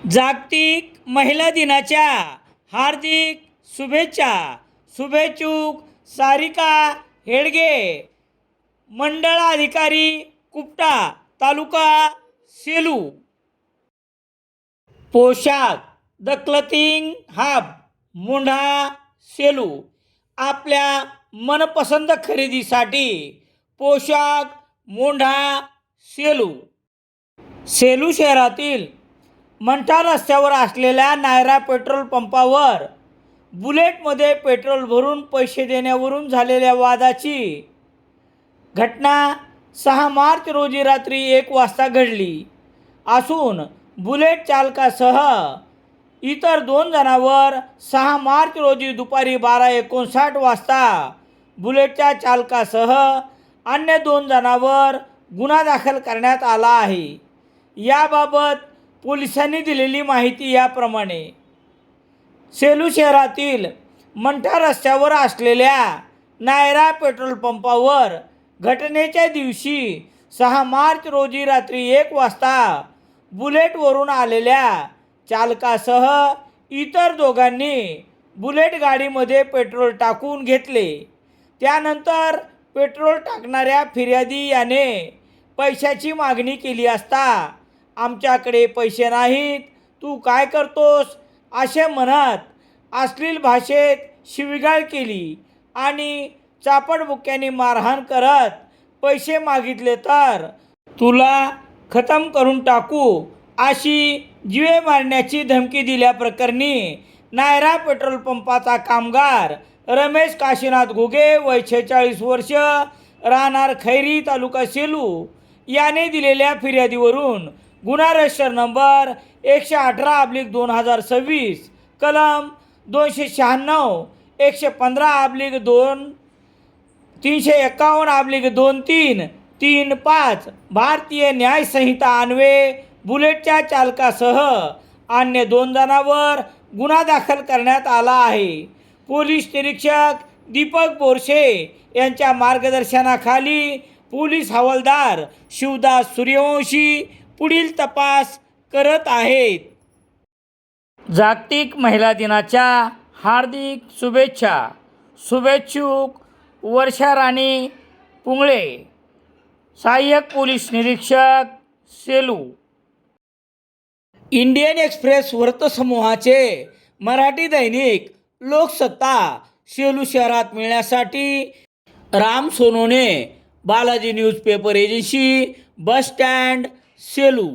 जागतिक महिला दिनाच्या हार्दिक शुभेच्छा. शुभेच्छुक सारिका हेडगे, मंडळ अधिकारी, कुपटा, तालुका सेलू. पोशाख द क्लथिंग हब, मोंढा, सेलू. आपल्या मनपसंत खरेदीसाठी पोशाख मोंढा, सेलू. सेलू शहरातील मंठा रस्त्यावर असलेल्या नायरा पेट्रोल पंपावर बुलेटमध्ये पेट्रोल भरून पैसे देण्यावरून झालेल्या वादाची घटना 6 मार्च रोजी रात्री 1 वाजता घडली असून बुलेट चालकासह इतर 2 जणांवर 6 मार्च रोजी दुपारी 12:59 वाजता बुलेटच्या चालकासह अन्य 2 जणांवर गुन्हा दाखल करण्यात आला आहे. याबाबत पोलिसांनी दिलेली माहिती याप्रमाणे. सेलू शहरातील मंठा रस्त्यावर असलेल्या नायरा पेट्रोल पंपावर घटनेच्या दिवशी 6 मार्च रोजी रात्री 1 वाजता बुलेटवरून आलेल्या चालकासह इतर दोघांनी बुलेट गाडीमध्ये पेट्रोल टाकून घेतले. त्यानंतर पेट्रोल टाकणाऱ्या फिर्यादी याने पैशाची मागणी केली असता आमच्याकडे पैसे नाहीत, तू काय करतोस असे म्हणत अश्लील भाषेत शिवीगाळ केली आणि चापटबुक्क्यांनी मारहाण करत पैसे मागितले तर तुला खतम करून टाकू अशी जीवे मारण्याची धमकी दिल्याप्रकरणी नायरा पेट्रोल पंपाचा कामगार रमेश काशीनाथ घुगे, वय 46 वर्ष, राहणार खैरी, तालुका सेलू याने दिलेल्या फिर्यादीवरून गुन्हा रजिस्टर नंबर 118/2026 कलम 296, 115/2, 351/23, 35 भारतीय न्याय संहिता अन्वये बुलेटच्या चालकासह अन्य 2 जणांवर गुन्हा दाखल करण्यात आला आहे. पोलीस निरीक्षक दीपक बोरसे यांच्या मार्गदर्शनाखाली पोलीस हवालदार शिवदास सूर्यवंशी पुढील तपास करत आहेत. जागतिक महिला दिनाच्या हार्दिक शुभेच्छा. शुभेच्छुक वर्षा राणी पुंगळे, सहाय्यक पोलीस निरीक्षक, सेलू. इंडियन एक्सप्रेस वृत्तसमूहाचे मराठी दैनिक लोकसत्ता सेलू शहरात मिळण्यासाठी Ram Sonone, Balaji newspaper agency, bus stand, Selu.